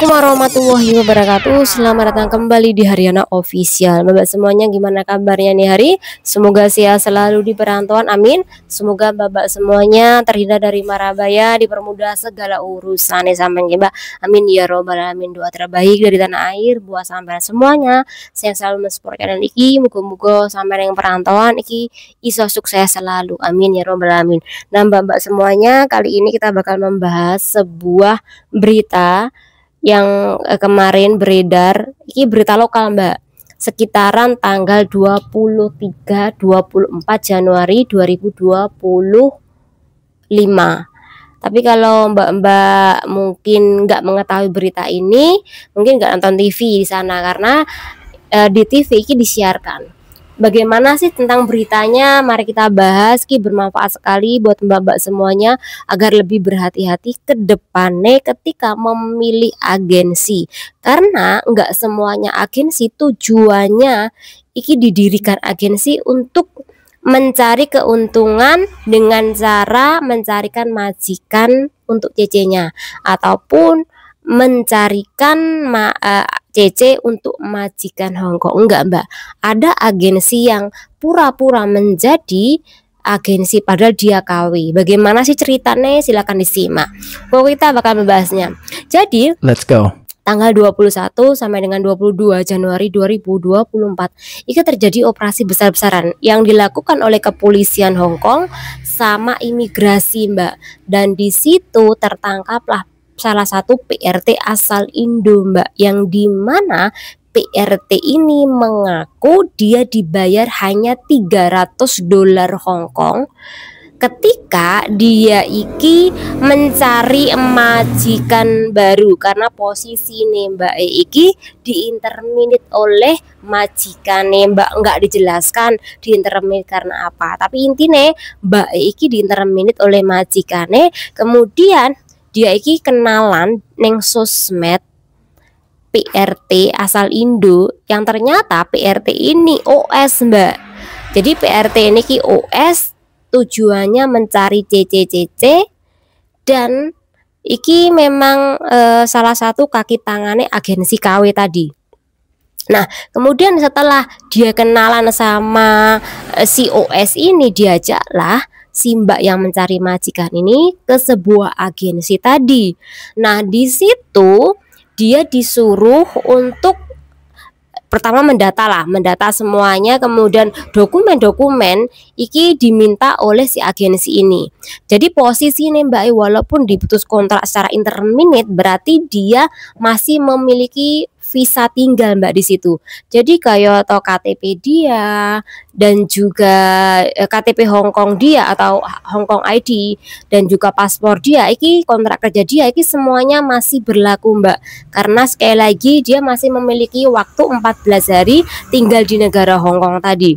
Warahmatullahi wabarakatuh. Selamat datang kembali di Haryana Official. Bapak semuanya gimana kabarnya nih hari? Semoga sehat selalu di perantauan, amin. Semoga bapak semuanya terhindar dari mara bahaya, dipermudah segala urusan sampai mbak. Amin ya robbal alamin. Doa terbaik dari tanah air buat sampai semuanya. Saya selalu mensupport channel iki. Muga-muga sampai yang perantauan iki iso sukses selalu. Amin ya robbal alamin. Nah, bapak semuanya, kali ini kita bakal membahas sebuah berita yang kemarin beredar. Ini berita lokal mbak, sekitaran tanggal 23-24 Januari 2025. Tapi kalau mbak-mbak mungkin nggak mengetahui berita ini, mungkin nggak nonton TV di sana, karena di TV ini disiarkan. Bagaimana sih tentang beritanya? Mari kita bahas. Ki bermanfaat sekali buat mbak-mbak semuanya agar lebih berhati-hati ke depannya ketika memilih agensi. Karena nggak semuanya agensi tujuannya iki didirikan agensi untuk mencari keuntungan dengan cara mencarikan majikan untuk CC-nya ataupun mencarikan CC untuk majikan Hongkong. Enggak mbak, ada agensi yang pura-pura menjadi agensi padahal dia KW. Bagaimana sih ceritanya? Silahkan disimak. Pokoknya kita bakal membahasnya. Jadi let's go. Tanggal 21 sampai dengan 22 Januari 2024 itu terjadi operasi besar-besaran yang dilakukan oleh kepolisian Hongkong sama imigrasi mbak, dan di situ tertangkaplah salah satu PRT asal Indo mbak, yang dimana PRT ini mengaku dia dibayar hanya $300 Hongkong ketika dia iki mencari majikan baru, karena posisi nih mbak iki diinterminate oleh majikan nih mbak, nggak dijelaskan diinterminate karena apa, tapi intinya mbak iki diinterminate oleh majikannya. Kemudian dia iki kenalan neng sosmed PRT asal Indo, yang ternyata PRT ini OS mbak. Jadi PRT ini ki OS, tujuannya mencari CC dan iki memang salah satu kaki tangannya agensi KW tadi. Nah, kemudian setelah dia kenalan sama si OS ini, diajaklah si mbak yang mencari majikan ini ke sebuah agensi tadi. Nah, di situ dia disuruh untuk pertama mendata semuanya, kemudian dokumen-dokumen iki diminta oleh si agensi ini. Jadi posisi ini mbak, walaupun diputus kontrak secara interminate, berarti dia masih memiliki visa tinggal mbak di situ. Jadi kayak atau KTP dia dan juga KTP Hongkong dia atau Hongkong ID dan juga paspor dia, iki kontrak kerja dia, iki semuanya masih berlaku mbak, karena sekali lagi dia masih memiliki waktu 14 hari tinggal di negara Hongkong tadi.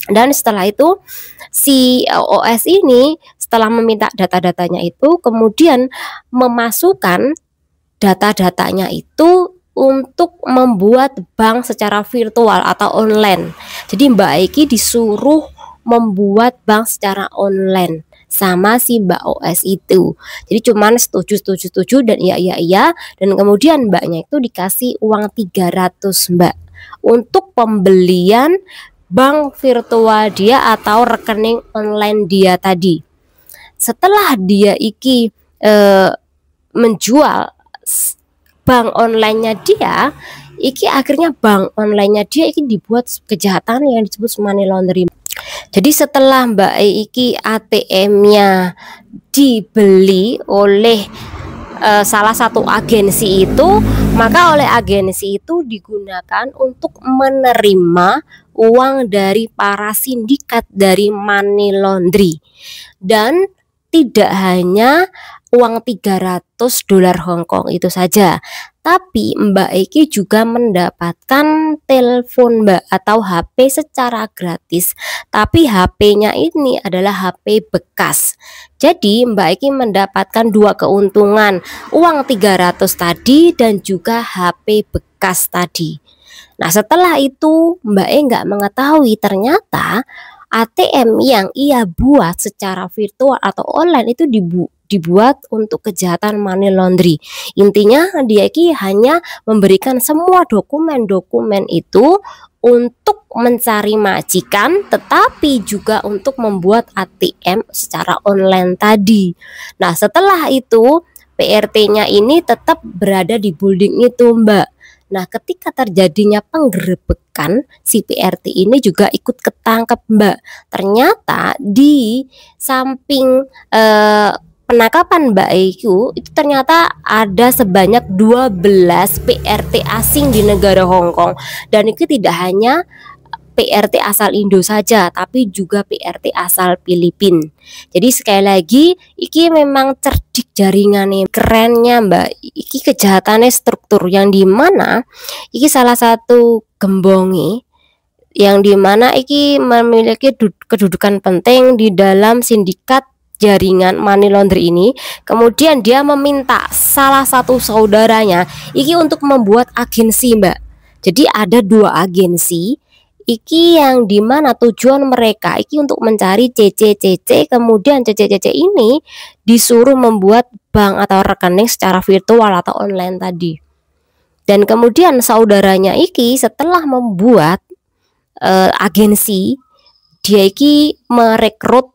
Dan setelah itu si OS ini setelah meminta data-datanya itu, kemudian memasukkan data-datanya itu untuk membuat bank secara virtual atau online. Jadi Mbak Eki disuruh membuat bank secara online sama si Mbak OS itu. Jadi cuman setuju dan iya, dan kemudian mbaknya itu dikasih uang 300 mbak untuk pembelian bank virtual dia atau rekening online dia tadi. Setelah dia iki menjual bank online-nya dia, iki akhirnya bank online-nya dia iki dibuat kejahatan yang disebut money laundering. Jadi setelah Mbak iki ATM-nya dibeli oleh salah satu agensi itu, maka oleh agensi itu digunakan untuk menerima uang dari para sindikat dari money laundry. Dan tidak hanya uang $300 Hongkong itu saja, tapi Mbak Eki juga mendapatkan telepon mbak atau HP secara gratis, tapi HP-nya ini adalah HP bekas. Jadi Mbak Eki mendapatkan dua keuntungan, uang 300 tadi dan juga HP bekas tadi. Nah, setelah itu Mbak Eki nggak mengetahui ternyata ATM yang ia buat secara virtual atau online itu dibuat untuk kejahatan money laundry. Intinya dia ini hanya memberikan semua dokumen-dokumen itu untuk mencari majikan, tetapi juga untuk membuat ATM secara online tadi. Nah, setelah itu PRT-nya ini tetap berada di building itu, Mbak. Nah, ketika terjadinya penggerebekan, si PRT ini juga ikut ketangkep, Mbak. Ternyata di samping penangkapan Mbak itu ternyata ada sebanyak 12 PRT asing di negara Hong Kong. Dan itu tidak hanya PRT asal Indo saja, tapi juga PRT asal Filipina. Jadi sekali lagi, iki memang cerdik jaringannya, kerennya Mbak. Iki kejahatannya struktur yang dimana iki salah satu gembongi yang dimana iki memiliki kedudukan penting di dalam sindikat jaringan money laundry ini. Kemudian dia meminta salah satu saudaranya iki untuk membuat agensi, Mbak. Jadi ada 2 agensi iki yang dimana tujuan mereka iki untuk mencari CC, kemudian CC ini disuruh membuat bank atau rekening secara virtual atau online tadi. Dan kemudian saudaranya iki setelah membuat agensi, dia iki merekrut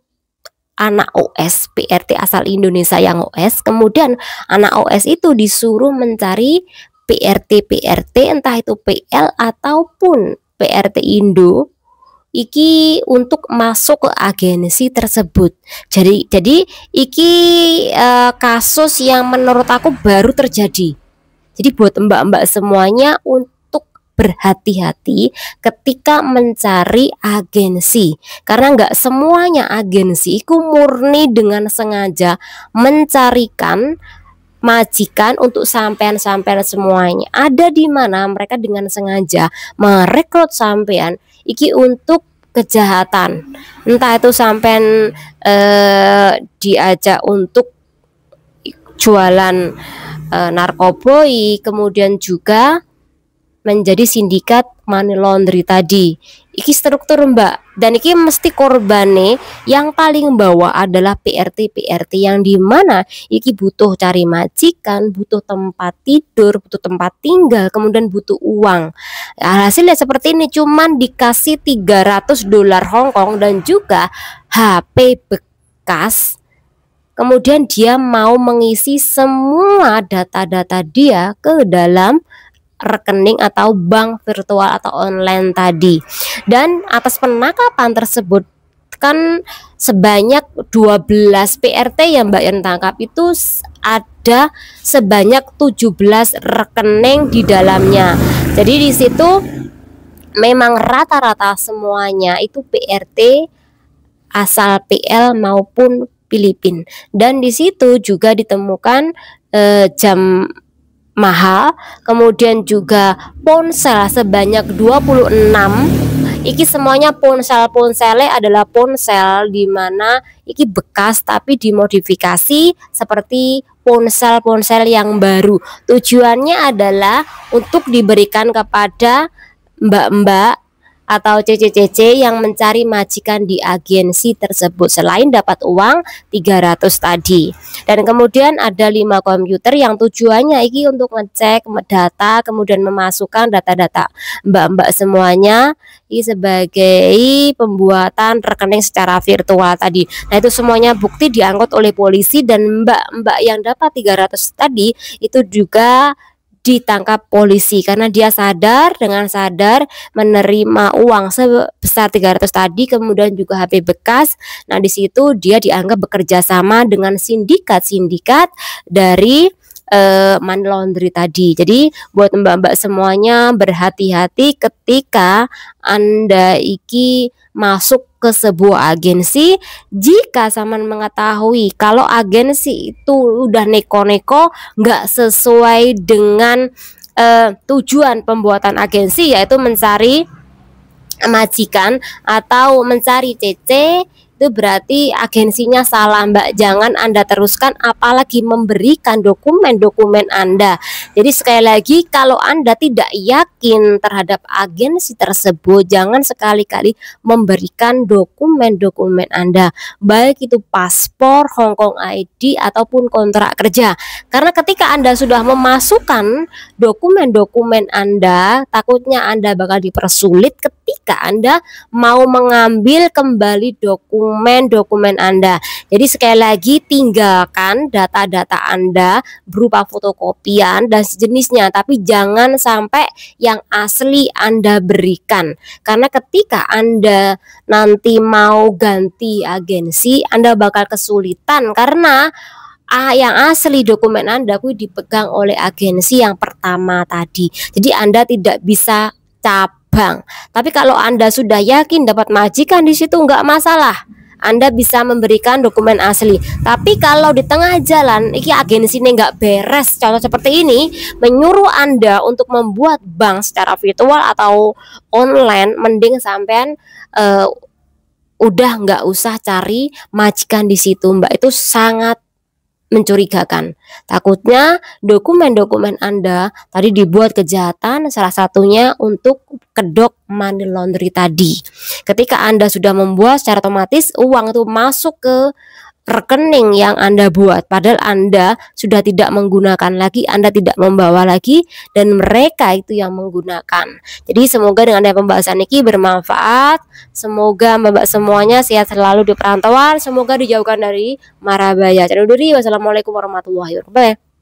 anak OS PRT asal Indonesia yang OS. Kemudian anak OS itu disuruh mencari PRT entah itu PL ataupun PRT Indo iki untuk masuk ke agensi tersebut. Jadi iki kasus yang menurut aku baru terjadi. Jadi buat mbak-mbak semuanya untuk berhati-hati ketika mencari agensi, karena nggak semuanya agensi itu murni dengan sengaja mencarikan majikan untuk sampean-sampean semuanya. Ada di mana mereka dengan sengaja merekrut sampean iki untuk kejahatan, entah itu sampean diajak untuk jualan narkoboy, kemudian juga menjadi sindikat money laundry tadi. Iki struktur Mbak, dan iki mesti korbane yang paling bawah adalah PRT yang dimana iki butuh cari majikan, butuh tempat tidur, butuh tempat tinggal, kemudian butuh uang. Hasilnya seperti ini, cuman dikasih $300 Hong Kong dan juga HP bekas. Kemudian dia mau mengisi semua data-data dia ke dalam rekening atau bank virtual atau online tadi. Dan atas penangkapan tersebut kan sebanyak 12 PRT yang Mbak yang tangkap itu ada sebanyak 17 rekening di dalamnya. Jadi di situ memang rata-rata semuanya itu PRT asal PL maupun Filipina. Dan di situ juga ditemukan jam mahal, kemudian juga ponsel sebanyak 26. Iki semuanya ponselnya adalah ponsel dimana iki bekas tapi dimodifikasi seperti ponsel yang baru. Tujuannya adalah untuk diberikan kepada mbak-mbak atau CC yang mencari majikan di agensi tersebut, selain dapat uang 300 tadi. Dan kemudian ada 5 komputer yang tujuannya iki untuk ngecek data, kemudian memasukkan data-data mbak-mbak semuanya ini sebagai pembuatan rekening secara virtual tadi. Nah, itu semuanya bukti diangkut oleh polisi, dan mbak-mbak yang dapat 300 tadi itu juga ditangkap polisi karena dia dengan sadar menerima uang sebesar 300 tadi, kemudian juga HP bekas. Nah, di situ dia dianggap bekerja sama dengan sindikat dari money laundry tadi. Jadi buat mbak-mbak semuanya berhati-hati ketika Anda iki masuk ke sebuah agensi. Jika sampean mengetahui kalau agensi itu udah neko-neko nggak sesuai dengan tujuan pembuatan agensi, yaitu mencari majikan atau mencari CC, itu berarti agensinya salah, Mbak. Jangan Anda teruskan, apalagi memberikan dokumen-dokumen Anda. Jadi sekali lagi, kalau Anda tidak yakin terhadap agensi tersebut, jangan sekali-kali memberikan dokumen-dokumen Anda, baik itu paspor, Hongkong ID, ataupun kontrak kerja. Karena ketika Anda sudah memasukkan dokumen-dokumen Anda, takutnya Anda bakal dipersulit ketika Anda mau mengambil kembali dokumen-dokumen Anda. Jadi sekali lagi, tinggalkan data-data Anda berupa fotokopian dan sejenisnya, tapi jangan sampai yang asli Anda berikan. Karena ketika Anda nanti mau ganti agensi, Anda bakal kesulitan karena yang asli dokumen Anda dipegang oleh agensi yang pertama tadi. Jadi Anda tidak bisa cabang. Tapi kalau Anda sudah yakin dapat majikan di situ, nggak masalah, Anda bisa memberikan dokumen asli. Tapi kalau di tengah jalan iki agensi ini nggak beres, contoh seperti ini, menyuruh Anda untuk membuat bank secara virtual atau online, mending sampean udah nggak usah cari majikan di situ, Mbak. Itu sangat mencurigakan. Takutnya dokumen-dokumen Anda tadi dibuat kejahatan, salah satunya untuk kedok money laundry tadi. Ketika Anda sudah membuat, secara otomatis uang itu masuk ke rekening yang Anda buat, padahal Anda sudah tidak menggunakan lagi, Anda tidak membawa lagi, dan mereka itu yang menggunakan. Jadi semoga dengan pembahasan ini bermanfaat. Semoga Mbak semuanya sehat selalu di perantauan, semoga dijauhkan dari mara bahaya. Wassalamualaikum warahmatullahi wabarakatuh.